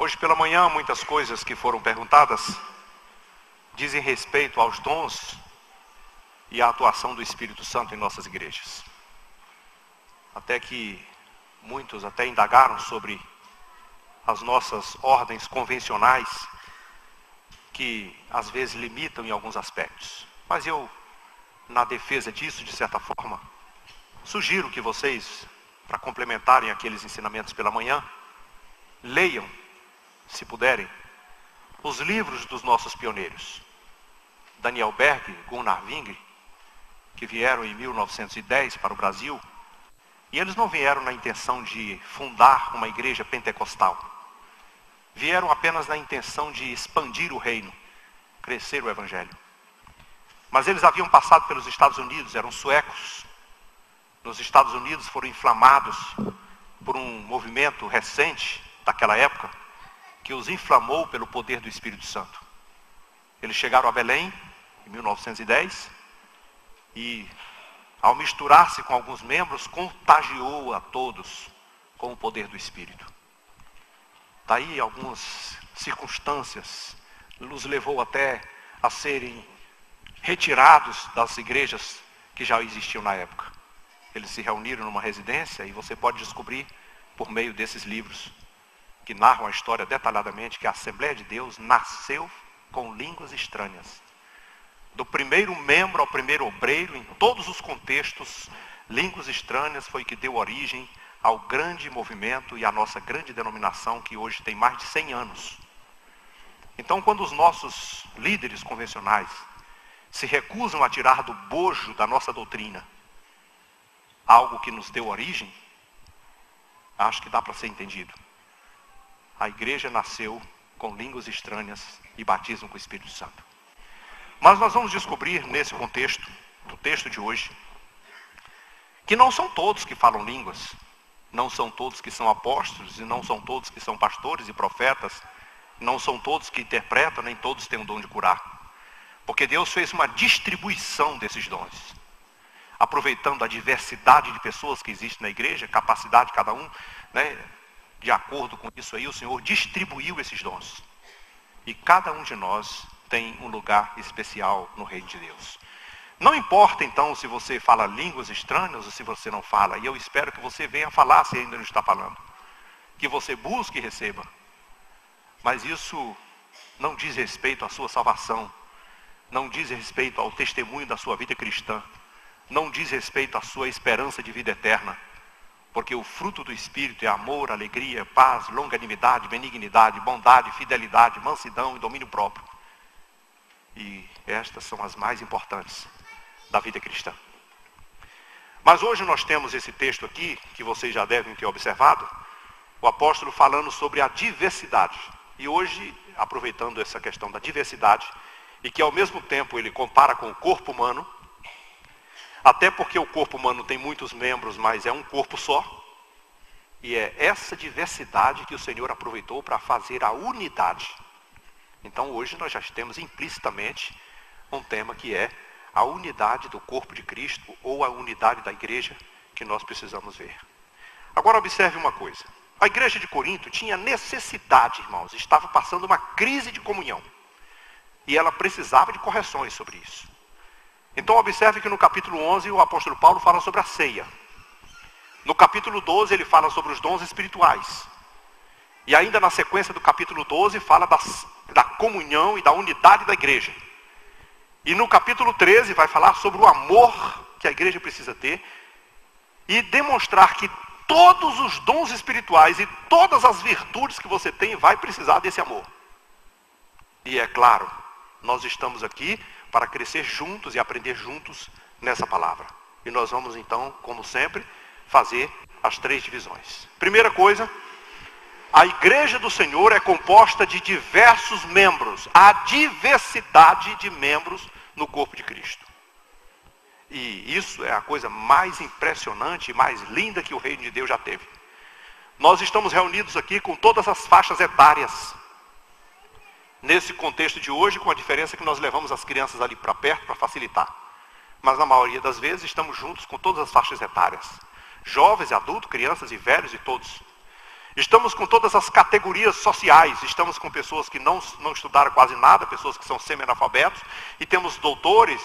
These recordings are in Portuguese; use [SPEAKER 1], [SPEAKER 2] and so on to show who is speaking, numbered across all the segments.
[SPEAKER 1] Hoje pela manhã, muitas coisas que foram perguntadas dizem respeito aos dons e à atuação do Espírito Santo em nossas igrejas. Até que muitos até indagaram sobre as nossas ordens convencionais, que às vezes limitam em alguns aspectos. Mas eu, na defesa disso, de certa forma, sugiro que vocês, para complementarem aqueles ensinamentos pela manhã, leiam, se puderem, os livros dos nossos pioneiros. Daniel Berg, Gunnar Wingre, que vieram em 1910 para o Brasil, e eles não vieram na intenção de fundar uma igreja pentecostal. Vieram apenas na intenção de expandir o reino, crescer o evangelho. Mas eles haviam passado pelos Estados Unidos, eram suecos. Nos Estados Unidos foram inflamados por um movimento recente daquela época, que os inflamou pelo poder do Espírito Santo. Eles chegaram a Belém, em 1910, e ao misturar-se com alguns membros, contagiou a todos com o poder do Espírito. Daí algumas circunstâncias nos levou até a serem retirados das igrejas que já existiam na época. Eles se reuniram numa residência e você pode descobrir por meio desses livros que narram a história detalhadamente que a Assembleia de Deus nasceu com línguas estranhas. Do primeiro membro ao primeiro obreiro, em todos os contextos, línguas estranhas foi que deu origem ao grande movimento e à nossa grande denominação, que hoje tem mais de 100 anos. Então, quando os nossos líderes convencionais se recusam a tirar do bojo da nossa doutrina algo que nos deu origem, acho que dá para ser entendido. A igreja nasceu com línguas estranhas e batismo com o Espírito Santo. Mas nós vamos descobrir nesse contexto, do texto de hoje, que não são todos que falam línguas, não são todos que são apóstolos, e não são todos que são pastores e profetas, não são todos que interpretam, nem todos têm o dom de curar. Porque Deus fez uma distribuição desses dons, aproveitando a diversidade de pessoas que existe na igreja, capacidade de cada um, né? De acordo com isso aí, o Senhor distribuiu esses dons. E cada um de nós tem um lugar especial no reino de Deus. Não importa então se você fala línguas estranhas ou se você não fala. E eu espero que você venha falar se ainda não está falando. Que você busque e receba. Mas isso não diz respeito à sua salvação. Não diz respeito ao testemunho da sua vida cristã. Não diz respeito à sua esperança de vida eterna. Porque o fruto do Espírito é amor, alegria, paz, longanimidade, benignidade, bondade, fidelidade, mansidão e domínio próprio. E estas são as mais importantes da vida cristã. Mas hoje nós temos esse texto aqui, que vocês já devem ter observado, o apóstolo falando sobre a diversidade. E hoje, aproveitando essa questão da diversidade, e que ao mesmo tempo ele compara com o corpo humano, até porque o corpo humano tem muitos membros, mas é um corpo só. E é essa diversidade que o Senhor aproveitou para fazer a unidade. Então hoje nós já temos implicitamente um tema que é a unidade do corpo de Cristo, ou a unidade da igreja, que nós precisamos ver. Agora observe uma coisa. A igreja de Corinto tinha necessidade, irmãos, estava passando uma crise de comunhão. E ela precisava de correções sobre isso. Então observe que no capítulo 11 o apóstolo Paulo fala sobre a ceia. No capítulo 12 ele fala sobre os dons espirituais. E ainda na sequência do capítulo 12 fala da comunhão e da unidade da igreja. E no capítulo 13 vai falar sobre o amor que a igreja precisa ter e demonstrar que todos os dons espirituais e todas as virtudes que você tem vai precisar desse amor. E é claro, nós estamos aqui para crescer juntos e aprender juntos nessa palavra. E nós vamos então, como sempre, fazer as 3 divisões. Primeira coisa, a igreja do Senhor é composta de diversos membros. Há diversidade de membros no corpo de Cristo. E isso é a coisa mais impressionante e mais linda que o reino de Deus já teve. Nós estamos reunidos aqui com todas as faixas etárias. Nesse contexto de hoje, com a diferença que nós levamos as crianças ali para perto para facilitar. Mas na maioria das vezes estamos juntos com todas as faixas etárias. Jovens, adultos, crianças e velhos e todos. Estamos com todas as categorias sociais, estamos com pessoas que não estudaram quase nada, pessoas que são semi-analfabetos, e temos doutores,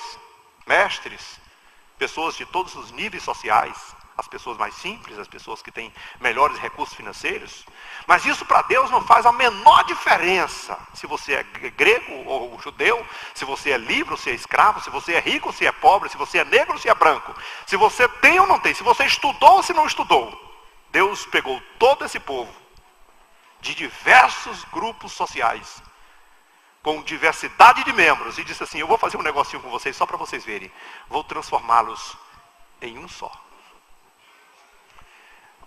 [SPEAKER 1] mestres, pessoas de todos os níveis sociais, as pessoas mais simples, as pessoas que têm melhores recursos financeiros. Mas isso para Deus não faz a menor diferença se você é grego ou judeu, se você é livre ou se é escravo, se você é rico ou se é pobre, se você é negro ou se é branco, se você tem ou não tem, se você estudou ou se não estudou. Deus pegou todo esse povo, de diversos grupos sociais, com diversidade de membros, e disse assim: eu vou fazer um negocinho com vocês só para vocês verem. Vou transformá-los em um só.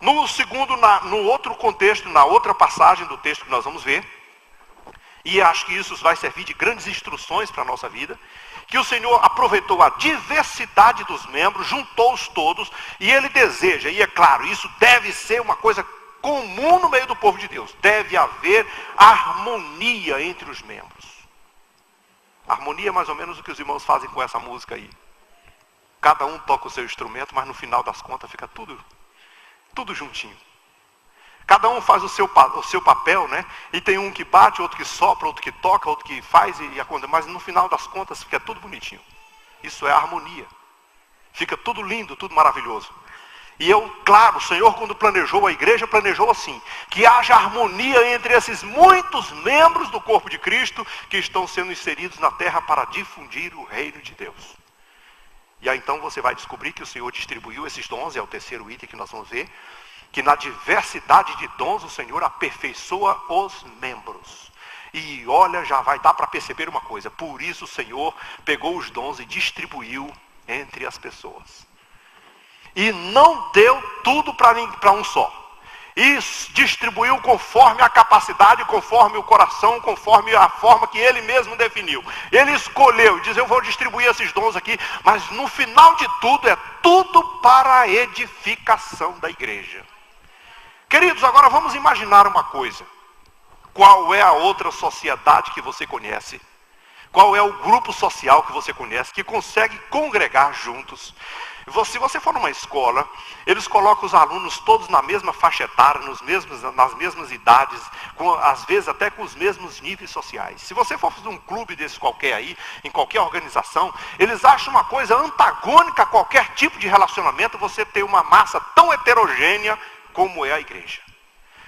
[SPEAKER 1] No outro contexto, na outra passagem do texto que nós vamos ver, e acho que isso vai servir de grandes instruções para a nossa vida, que o Senhor aproveitou a diversidade dos membros, juntou-os todos, e Ele deseja, e é claro, isso deve ser uma coisa comum no meio do povo de Deus, deve haver harmonia entre os membros. Harmonia é mais ou menos o que os irmãos fazem com essa música aí. Cada um toca o seu instrumento, mas no final das contas fica tudo juntinho. Cada um faz o seu papel, né? E tem um que bate, outro que sopra, outro que toca, outro que faz, mas no final das contas fica tudo bonitinho. Isso é harmonia. Fica tudo lindo, tudo maravilhoso. E claro, o Senhor, quando planejou a igreja, planejou assim: que haja harmonia entre esses muitos membros do corpo de Cristo que estão sendo inseridos na terra para difundir o reino de Deus. E aí então você vai descobrir que o Senhor distribuiu esses dons, é o terceiro item que nós vamos ver, que na diversidade de dons o Senhor aperfeiçoa os membros. E olha, já vai dar para perceber uma coisa: por isso o Senhor pegou os dons e distribuiu entre as pessoas. E não deu tudo para um só. E distribuiu conforme a capacidade, conforme o coração, conforme a forma que Ele mesmo definiu. Ele escolheu, diz: eu vou distribuir esses dons aqui, mas no final de tudo, é tudo para a edificação da igreja. Queridos, agora vamos imaginar uma coisa. Qual é a outra sociedade que você conhece? Qual é o grupo social que você conhece que consegue congregar juntos? Se você for numa escola, eles colocam os alunos todos na mesma faixa etária, nas mesmas idades, às vezes até com os mesmos níveis sociais. Se você for fazer um clube desse qualquer aí, em qualquer organização, eles acham uma coisa antagônica a qualquer tipo de relacionamento, você ter uma massa tão heterogênea como é a igreja.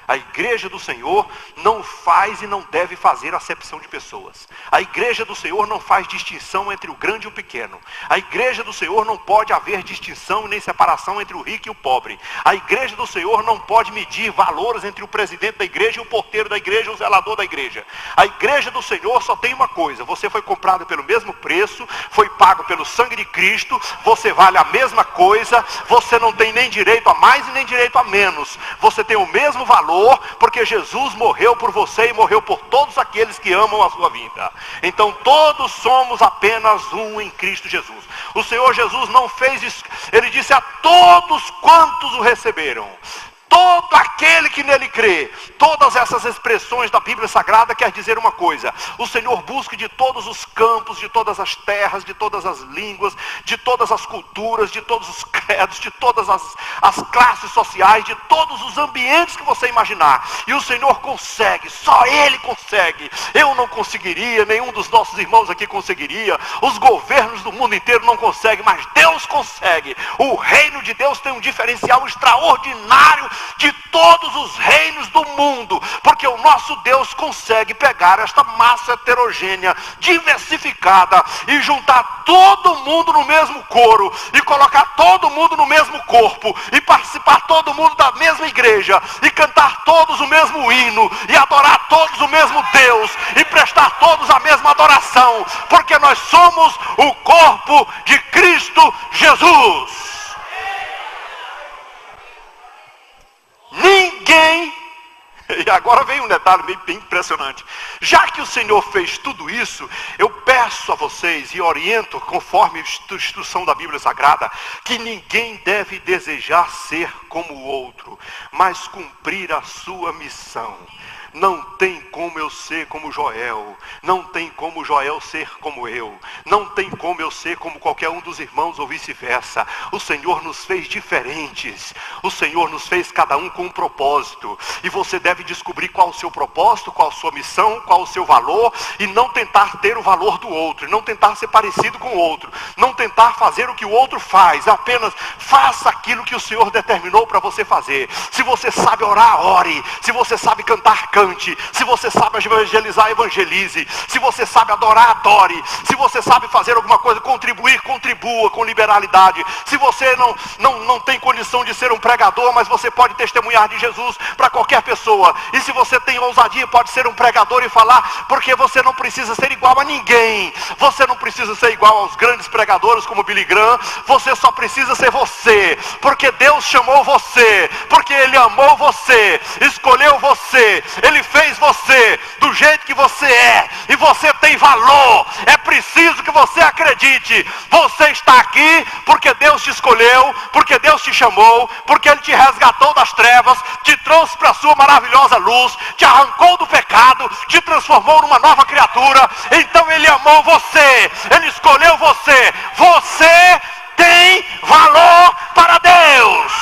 [SPEAKER 1] A igreja do Senhor não faz e não deve fazer acepção de pessoas. A igreja do Senhor não faz distinção entre o grande e o pequeno. A igreja do Senhor não pode haver distinção nem separação entre o rico e o pobre. A igreja do Senhor não pode medir valores entre o presidente da igreja e o porteiro da igreja, o zelador da igreja. A igreja do Senhor só tem uma coisa: você foi comprado pelo mesmo preço, foi pago pelo sangue de Cristo, você vale a mesma coisa, você não tem nem direito a mais e nem direito a menos. Você tem o mesmo valor, porque Jesus morreu por você e morreu por todos aqueles que amam a sua vida. Então todos somos apenas um em Cristo Jesus. O Senhor Jesus não fez isso. Ele disse: a todos quantos o receberam, todo aquele que nele crê. Todas essas expressões da Bíblia Sagrada quer dizer uma coisa: o Senhor busca de todos os campos, de todas as terras, de todas as línguas, de todas as culturas, de todos os credos, de todas as classes sociais, de todos os ambientes que você imaginar. E o Senhor consegue, só Ele consegue. Eu não conseguiria, nenhum dos nossos irmãos aqui conseguiria, os governos do mundo inteiro não conseguem, mas Deus consegue. O reino de Deus tem um diferencial extraordinário de todos os reinos do mundo, porque o nosso Deus consegue pegar esta massa heterogênea, diversificada, e juntar todo mundo no mesmo coro, e colocar todo mundo no mesmo corpo, e participar todo mundo da mesma igreja, e cantar todos o mesmo hino, e adorar todos o mesmo Deus, e prestar todos a mesma adoração, porque nós somos o corpo de Cristo Jesus. Ninguém, e agora vem um detalhe bem impressionante: já que o Senhor fez tudo isso, eu peço a vocês e oriento, conforme a instrução da Bíblia Sagrada, que ninguém deve desejar ser como o outro, mas cumprir a sua missão. Não tem como eu ser como Joel. Não tem como Joel ser como eu. Não tem como eu ser como qualquer um dos irmãos ou vice-versa. O Senhor nos fez diferentes. O Senhor nos fez cada um com um propósito. E você deve descobrir qual o seu propósito, qual a sua missão, qual o seu valor. E não tentar ter o valor do outro. Não tentar ser parecido com o outro. Não tentar fazer o que o outro faz. Apenas faça aquilo que o Senhor determinou para você fazer. Se você sabe orar, ore. Se você sabe cantar, cante. Se você sabe evangelizar, evangelize. Se você sabe adorar, adore. Se você sabe fazer alguma coisa, contribuir, contribua com liberalidade. Se você não tem condição de ser um pregador, mas você pode testemunhar de Jesus para qualquer pessoa. E se você tem ousadia, pode ser um pregador e falar, porque você não precisa ser igual a ninguém. Você não precisa ser igual aos grandes pregadores como Billy Graham. Você só precisa ser você, porque Deus chamou você, porque Ele amou você, escolheu você, Ele fez você do jeito que você é, e você tem valor. É preciso que você acredite. Você está aqui porque Deus te escolheu, porque Deus te chamou, porque Ele te resgatou das trevas, te trouxe para a sua maravilhosa luz, te arrancou do pecado, te transformou numa nova criatura. Então Ele amou você, Ele escolheu você. Você tem valor para Deus.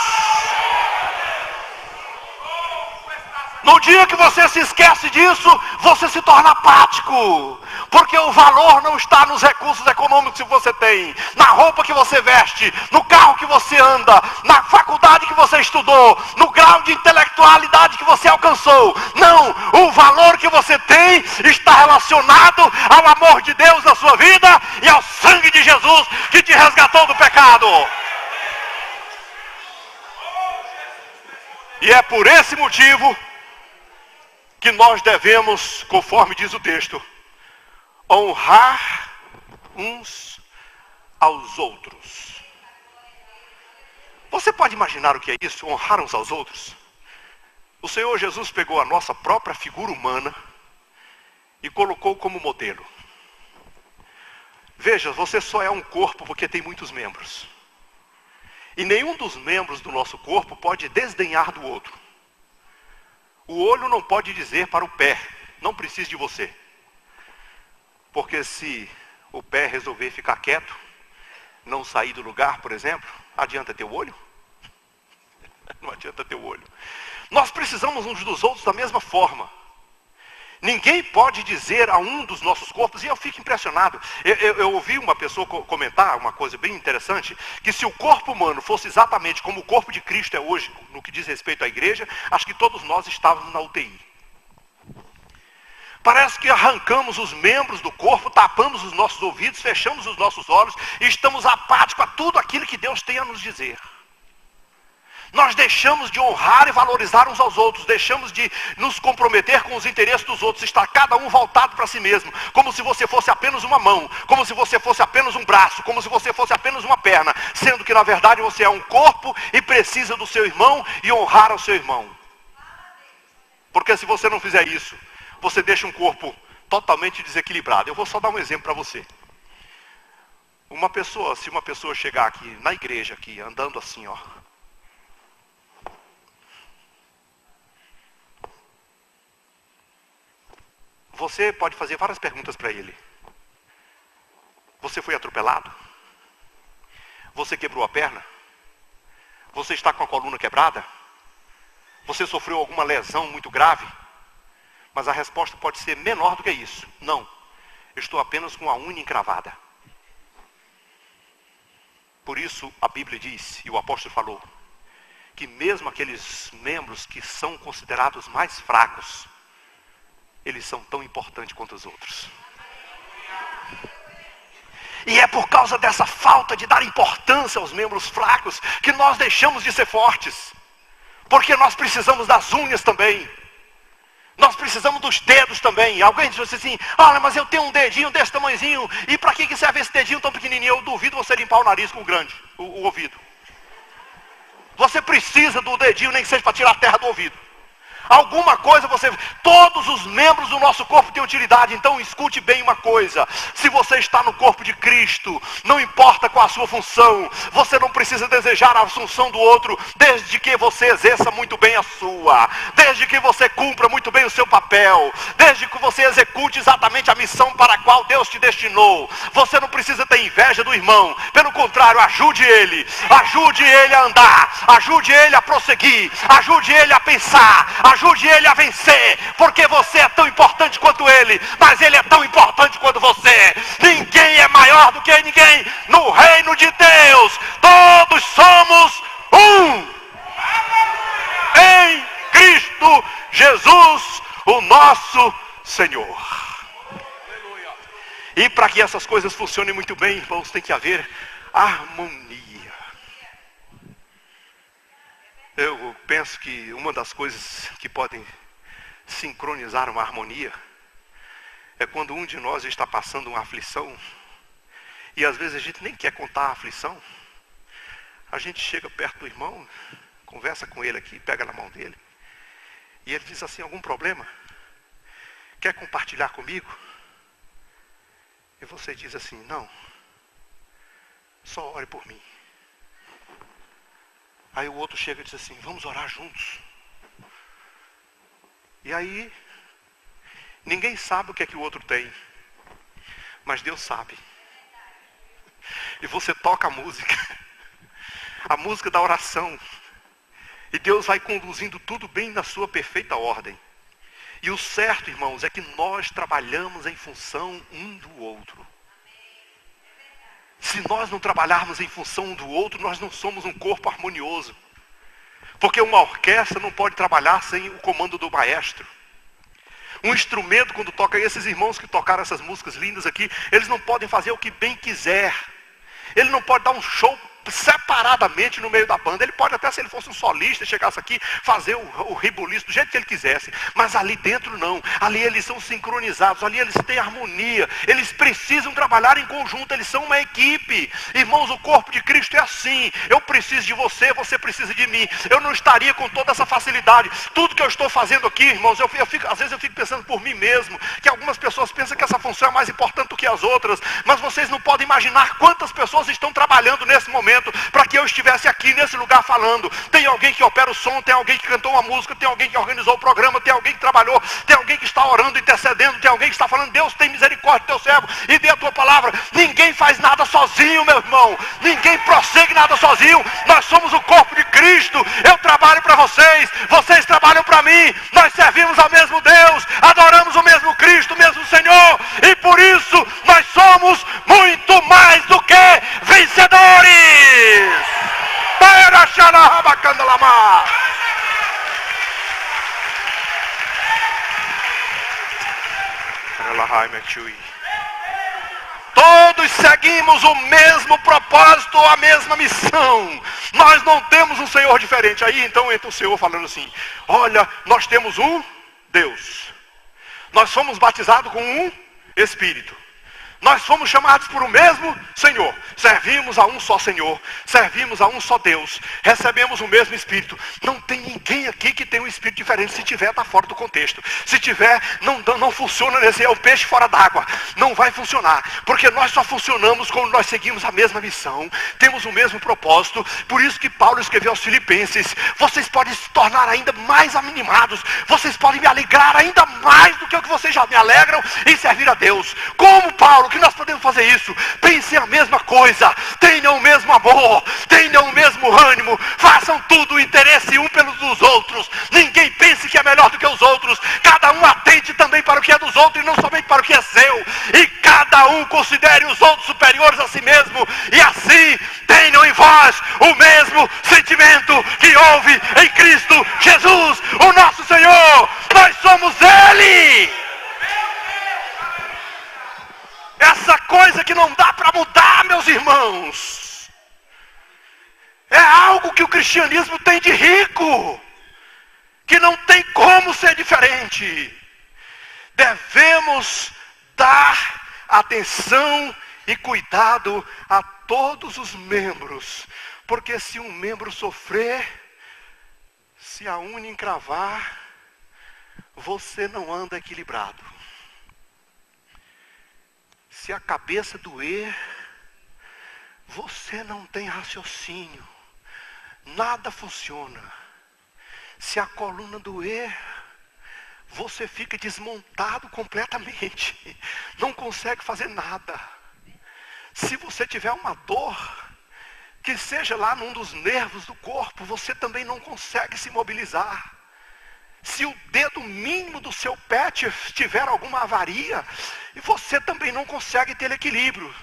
[SPEAKER 1] No dia que você se esquece disso, você se torna apático. Porque o valor não está nos recursos econômicos que você tem, na roupa que você veste, no carro que você anda, na faculdade que você estudou, no grau de intelectualidade que você alcançou. Não, o valor que você tem está relacionado ao amor de Deus na sua vida e ao sangue de Jesus que te resgatou do pecado. E é por esse motivo que nós devemos, conforme diz o texto, honrar uns aos outros. Você pode imaginar o que é isso? Honrar uns aos outros? O Senhor Jesus pegou a nossa própria figura humana e colocou como modelo. Veja, você só é um corpo porque tem muitos membros. E nenhum dos membros do nosso corpo pode desdenhar do outro. O olho não pode dizer para o pé, não preciso de você. Porque se o pé resolver ficar quieto, não sair do lugar, por exemplo, adianta ter o olho? Não adianta ter o olho. Nós precisamos uns dos outros da mesma forma. Ninguém pode dizer a um dos nossos corpos, e eu fico impressionado. Eu ouvi uma pessoa comentar uma coisa bem interessante, que se o corpo humano fosse exatamente como o corpo de Cristo é hoje, no que diz respeito à igreja, acho que todos nós estávamos na UTI. Parece que arrancamos os membros do corpo, tapamos os nossos ouvidos, fechamos os nossos olhos e estamos apáticos a tudo aquilo que Deus tem a nos dizer. Nós deixamos de honrar e valorizar uns aos outros, deixamos de nos comprometer com os interesses dos outros, está cada um voltado para si mesmo, como se você fosse apenas uma mão, como se você fosse apenas um braço, como se você fosse apenas uma perna, sendo que na verdade você é um corpo e precisa do seu irmão e honrar ao seu irmão. Porque se você não fizer isso, você deixa um corpo totalmente desequilibrado. Eu vou só dar um exemplo para você. Se uma pessoa chegar aqui na igreja, aqui, andando assim, ó. Você pode fazer várias perguntas para ele. Você foi atropelado? Você quebrou a perna? Você está com a coluna quebrada? Você sofreu alguma lesão muito grave? Mas a resposta pode ser menor do que isso. Não, eu estou apenas com a unha encravada. Por isso a Bíblia diz, e o apóstolo falou, que mesmo aqueles membros que são considerados mais fracos, eles são tão importantes quanto os outros. E é por causa dessa falta de dar importância aos membros fracos que nós deixamos de ser fortes. Porque nós precisamos das unhas também. Nós precisamos dos dedos também. Alguém diz assim, olha, mas eu tenho um dedinho desse tamanhozinho, e para que serve esse dedinho tão pequenininho? Eu duvido você limpar o nariz com o grande, o ouvido. Você precisa do dedinho, nem que seja para tirar a terra do ouvido. Alguma coisa você... Todos os membros do nosso corpo têm utilidade. Então escute bem uma coisa. Se você está no corpo de Cristo, não importa qual a sua função, você não precisa desejar a função do outro, desde que você exerça muito bem a sua, desde que você cumpra muito bem o seu papel, desde que você execute exatamente a missão para a qual Deus te destinou. Você não precisa ter inveja do irmão. Pelo contrário, ajude ele a andar, ajude ele a prosseguir, ajude ele a pensar, ajude ele a vencer, porque você é tão importante quanto ele, mas ele é tão importante quanto você. Ninguém é maior do que ninguém no reino de Deus. Todos somos um em Cristo Jesus, o nosso Senhor. E para que essas coisas funcionem muito bem, irmãos, tem que haver harmonia. Eu penso que uma das coisas que podem sincronizar uma harmonia é quando um de nós está passando uma aflição, e às vezes a gente nem quer contar a aflição. A gente chega perto do irmão, conversa com ele aqui, pega na mão dele, e ele diz assim: algum problema? Quer compartilhar comigo? E você diz assim: não, só ore por mim. Aí o outro chega e diz assim: vamos orar juntos. E aí, ninguém sabe o que é que o outro tem, mas Deus sabe. E você toca a música da oração, e Deus vai conduzindo tudo bem na sua perfeita ordem. E o certo, irmãos, é que nós trabalhamos em função um do outro. Se nós não trabalharmos em função um do outro, nós não somos um corpo harmonioso. Porque uma orquestra não pode trabalhar sem o comando do maestro. Um instrumento, quando toca, esses irmãos que tocaram essas músicas lindas aqui, eles não podem fazer o que bem quiser. Ele não pode dar um show separadamente no meio da banda. Ele pode até, se ele fosse um solista, chegasse aqui, fazer o ribuliço do jeito que ele quisesse. Mas ali dentro não. Ali eles são sincronizados, ali eles têm harmonia. Eles precisam trabalhar em conjunto, eles são uma equipe. Irmãos, o corpo de Cristo é assim. Eu preciso de você, você precisa de mim. Eu não estaria com toda essa facilidade. Tudo que eu estou fazendo aqui, irmãos, às vezes eu fico pensando por mim mesmo, que algumas pessoas pensam que essa função é mais importante do que as outras. Mas vocês não podem imaginar quantas pessoas estão trabalhando nesse momento para que eu estivesse aqui nesse lugar falando. Tem alguém que opera o som, tem alguém que cantou uma música, tem alguém que organizou o programa, tem alguém que trabalhou, tem alguém que está orando, intercedendo, tem alguém que está falando: Deus, tem misericórdia do teu servo e dê a tua palavra. Ninguém faz nada sozinho, meu irmão. Ninguém prossegue nada sozinho. Nós somos o corpo de Cristo. Eu trabalho para vocês, vocês trabalham para mim. Nós servimos ao mesmo Deus, adoramos o mesmo Cristo, o mesmo Senhor, e por isso nós somos muito mais do que vencedores. Todos seguimos o mesmo propósito, a mesma missão. Nós não temos um Senhor diferente. Aí então entra o Senhor falando assim: olha, nós temos um Deus. Nós fomos batizados com um Espírito. Nós fomos chamados por o mesmo Senhor. Servimos a um só Senhor. Servimos a um só Deus. Recebemos o mesmo Espírito. Não tem ninguém aqui que tenha um Espírito diferente. Se tiver, está fora do contexto. Se tiver, não funciona nesse. É o peixe fora d'água. Não vai funcionar. Porque nós só funcionamos quando nós seguimos a mesma missão. Temos o mesmo propósito. Por isso que Paulo escreveu aos Filipenses: vocês podem se tornar ainda mais animados. Vocês podem me alegrar ainda mais do que o que vocês já me alegram em servir a Deus. Como Paulo, que nós podemos fazer isso? Pensem a mesma coisa, tenham o mesmo amor, tenham o mesmo ânimo, façam tudo o interesse um pelos dos outros. Ninguém pense que é melhor do que os outros. Cada um atente também para o que é dos outros e não somente para o que é seu. E cada um considere os outros superiores a si mesmo. E assim tenham em vós o mesmo sentimento que houve em Cristo Jesus, o nosso Senhor. Nós somos Ele. Essa coisa que não dá para mudar, meus irmãos, é algo que o cristianismo tem de rico, que não tem como ser diferente. Devemos dar atenção e cuidado a todos os membros, porque se um membro sofrer, se a unha encravar, você não anda equilibrado. Se a cabeça doer, você não tem raciocínio. Nada funciona. Se a coluna doer, você fica desmontado completamente. Não consegue fazer nada. Se você tiver uma dor, que seja lá num dos nervos do corpo, você também não consegue se mobilizar. Se o dedo mínimo do seu pé tiver alguma avaria, você também não consegue ter equilíbrio.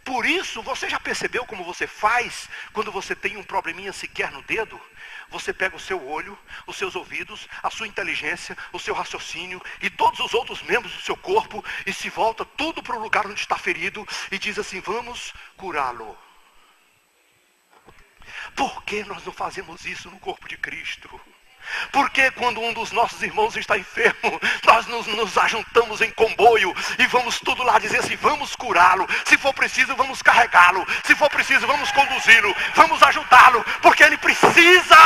[SPEAKER 1] Por isso, você já percebeu como você faz quando você tem um probleminha sequer no dedo? Você pega o seu olho, os seus ouvidos, a sua inteligência, o seu raciocínio e todos os outros membros do seu corpo e se volta tudo para o lugar onde está ferido e diz assim, vamos curá-lo. Por que nós não fazemos isso no corpo de Cristo? Porque quando um dos nossos irmãos está enfermo, nós nos ajuntamos em comboio e vamos tudo lá dizer assim, vamos curá-lo. Se for preciso, vamos carregá-lo. Se for preciso, vamos conduzi-lo. Vamos ajudá-lo, porque ele precisa.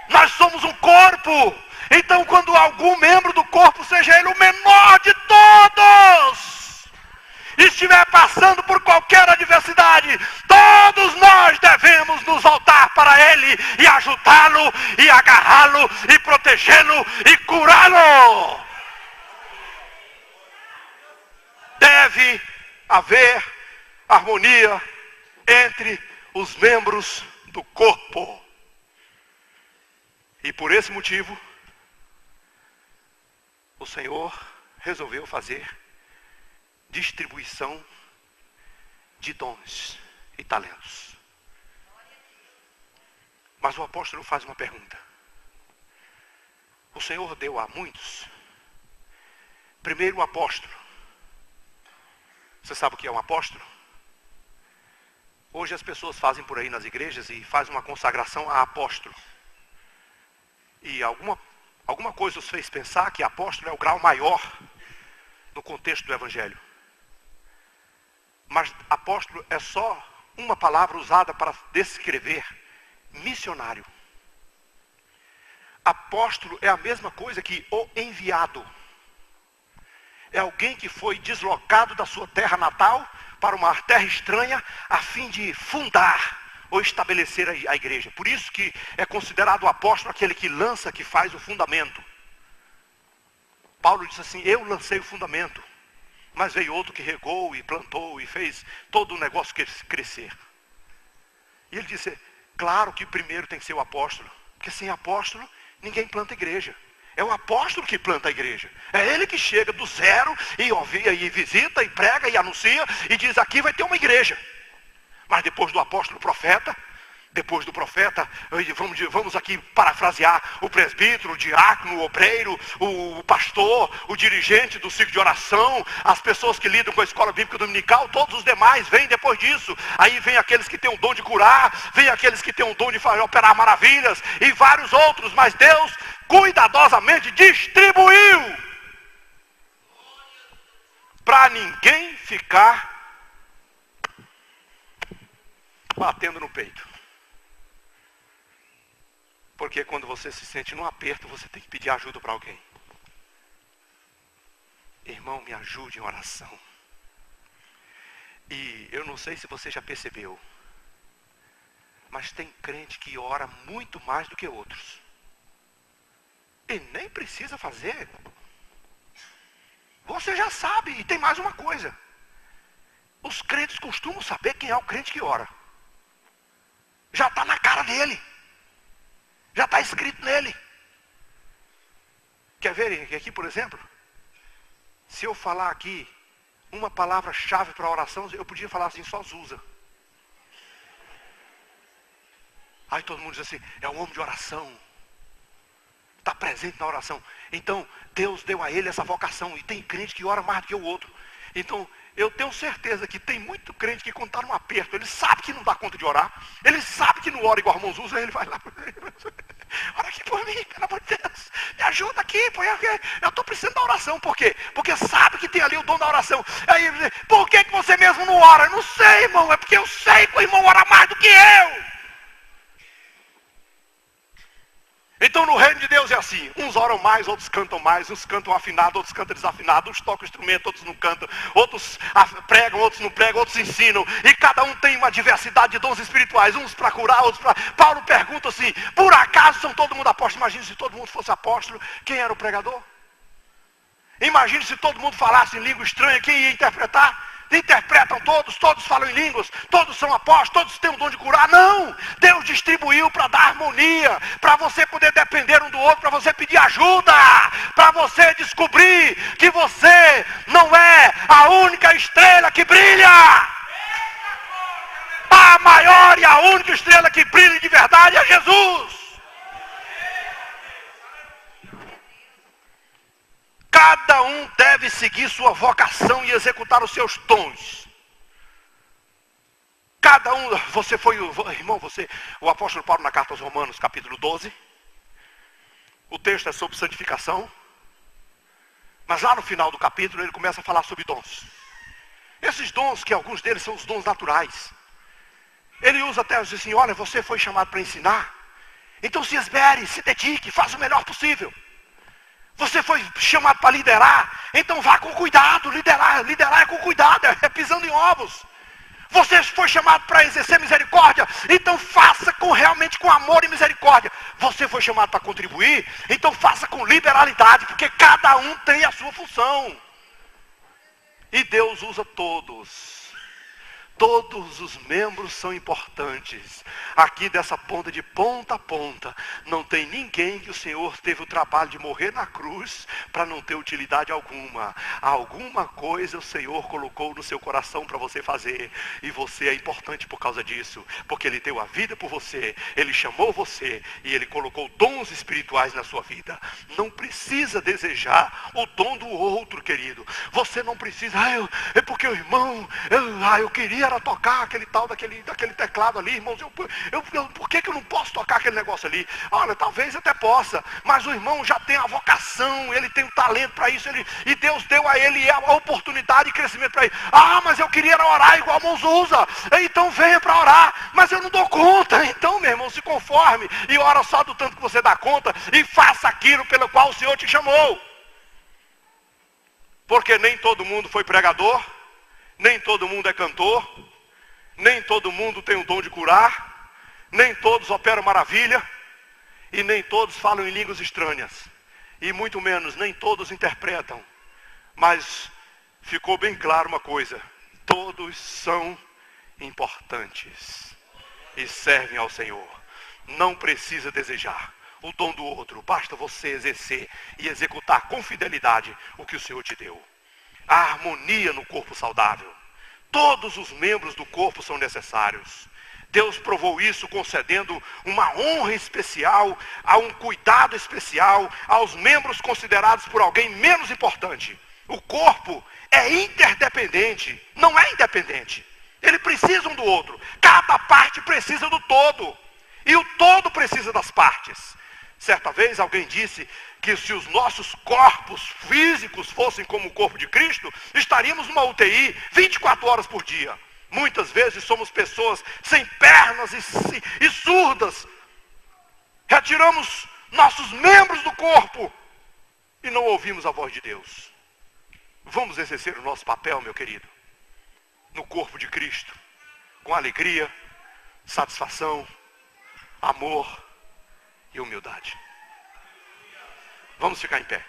[SPEAKER 1] Nós somos um corpo. Então quando algum membro do corpo, seja ele o menor de todos, estiver passando por qualquer adversidade, todos nós devemos nos voltar para ele e ajudá-lo, e agarrá-lo, e protegê-lo, e curá-lo. Deve haver harmonia entre os membros do corpo. E por esse motivo, o Senhor resolveu fazer distribuição de dons e talentos. Mas o apóstolo faz uma pergunta. O Senhor deu a muitos. Primeiro o apóstolo. Você sabe o que é um apóstolo? Hoje as pessoas fazem por aí nas igrejas e fazem uma consagração a apóstolo. E alguma coisa os fez pensar que apóstolo é o grau maior no contexto do evangelho. Mas apóstolo é só uma palavra usada para descrever missionário. Apóstolo é a mesma coisa que o enviado. É alguém que foi deslocado da sua terra natal para uma terra estranha a fim de fundar ou estabelecer a igreja. Por isso que é considerado apóstolo aquele que lança, que faz o fundamento. Paulo disse assim, eu lancei o fundamento. Mas veio outro que regou e plantou e fez todo o negócio crescer. E ele disse, claro que primeiro tem que ser o apóstolo. Porque sem apóstolo, ninguém planta igreja. É o apóstolo que planta a igreja. É ele que chega do zero e visita e prega e anuncia e diz, aqui vai ter uma igreja. Mas depois do apóstolo, o profeta. Depois do profeta, vamos aqui parafrasear o presbítero, o diácono, o obreiro, o pastor, o dirigente do ciclo de oração, as pessoas que lidam com a escola bíblica dominical, todos os demais vêm depois disso. Aí vem aqueles que têm o dom de curar, vem aqueles que têm o dom de operar maravilhas e vários outros, mas Deus cuidadosamente distribuiu para ninguém ficar batendo no peito. Porque quando você se sente num aperto, você tem que pedir ajuda para alguém. Irmão, me ajude em oração. E eu não sei se você já percebeu, mas tem crente que ora muito mais do que outros. E nem precisa fazer. Você já sabe. E tem mais uma coisa. Os crentes costumam saber quem é o crente que ora. Já está na cara dele. Já está escrito nele. Quer ver aqui, por exemplo? Se eu falar aqui uma palavra-chave para a oração, eu podia falar assim, só Zusa. Aí todo mundo diz assim, é um homem de oração. Está presente na oração. Então, Deus deu a ele essa vocação. E tem crente que ora mais do que o outro. Então, eu tenho certeza que tem muito crente que quando está num aperto, ele sabe que não dá conta de orar. Ele sabe que não ora igual a irmão Zusa, aí ele vai lá. Ora aqui por mim, pelo amor de Deus. Me ajuda aqui, porque eu estou precisando da oração. Por quê? Porque sabe que tem ali o dom da oração. Aí ele diz, por que você mesmo não ora? Eu não sei, irmão. É porque eu sei que o irmão ora mais do que eu. Então no reino de Deus é assim, uns oram mais, outros cantam mais, uns cantam afinado, outros cantam desafinado, uns tocam instrumento, outros não cantam, outros pregam, outros não pregam, outros ensinam, e cada um tem uma diversidade de dons espirituais, uns para curar, outros para... Paulo pergunta assim, por acaso são todo mundo apóstolo? Imagine se todo mundo fosse apóstolo, quem era o pregador? Imagine se todo mundo falasse em língua estranha, quem ia interpretar? Interpretam todos, todos falam em línguas, todos são apóstolos, todos têm o dom de curar. Não! Deus distribuiu para dar harmonia, para você poder depender um do outro, para você pedir ajuda, para você descobrir que você não é a única estrela que brilha. A maior e a única estrela que brilha de verdade é Jesus. Cada um deve seguir sua vocação e executar os seus dons. Cada um, você foi, irmão, o apóstolo Paulo na carta aos Romanos, capítulo 12. O texto é sobre santificação. Mas lá no final do capítulo ele começa a falar sobre dons. Esses dons, que alguns deles são os dons naturais. Ele usa até diz assim, olha, você foi chamado para ensinar. Então se esmere, se dedique, faça o melhor possível. Você foi chamado para liderar, então vá com cuidado. Liderar é com cuidado, é pisando em ovos. Você foi chamado para exercer misericórdia, então faça realmente com amor e misericórdia. Você foi chamado para contribuir, então faça com liberalidade, porque cada um tem a sua função. E Deus usa todos. Todos os membros são importantes. Aqui dessa ponta, de ponta a ponta, não tem ninguém que o Senhor teve o trabalho de morrer na cruz para não ter utilidade alguma. Alguma coisa o Senhor colocou no seu coração para você fazer. E você é importante por causa disso. Porque Ele deu a vida por você. Ele chamou você e Ele colocou dons espirituais na sua vida. Não precisa desejar o dom do outro, querido. Você não precisa, é porque o irmão, eu queria era tocar aquele tal daquele teclado ali, irmãos, por que eu não posso tocar aquele negócio ali? Olha, talvez até possa, mas o irmão já tem a vocação, ele tem o talento para isso, e Deus deu a ele a oportunidade e crescimento para ele. Mas eu queria orar igual a usa, então venha para orar, mas eu não dou conta. Então, meu irmão, se conforme e ora só do tanto que você dá conta e faça aquilo pelo qual o Senhor te chamou. Porque nem todo mundo foi pregador, nem todo mundo é cantor, nem todo mundo tem o dom de curar, nem todos operam maravilha, e nem todos falam em línguas estranhas, e muito menos, nem todos interpretam. Mas ficou bem claro uma coisa, todos são importantes e servem ao Senhor. Não precisa desejar o dom do outro, basta você exercer e executar com fidelidade o que o Senhor te deu. A harmonia no corpo saudável. Todos os membros do corpo são necessários. Deus provou isso concedendo uma honra especial, a um cuidado especial aos membros considerados por alguém menos importante. O corpo é interdependente, não é independente. Ele precisa um do outro. Cada parte precisa do todo. E o todo precisa das partes. Certa vez alguém disse que se os nossos corpos físicos fossem como o corpo de Cristo, estaríamos numa UTI 24 horas por dia. Muitas vezes somos pessoas sem pernas e surdas. Retiramos nossos membros do corpo e não ouvimos a voz de Deus. Vamos exercer o nosso papel, meu querido, no corpo de Cristo, com alegria, satisfação, amor e humildade. Vamos ficar em pé.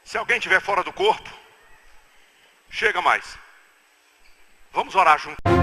[SPEAKER 1] Se alguém estiver fora do corpo, chega mais. Vamos orar juntos.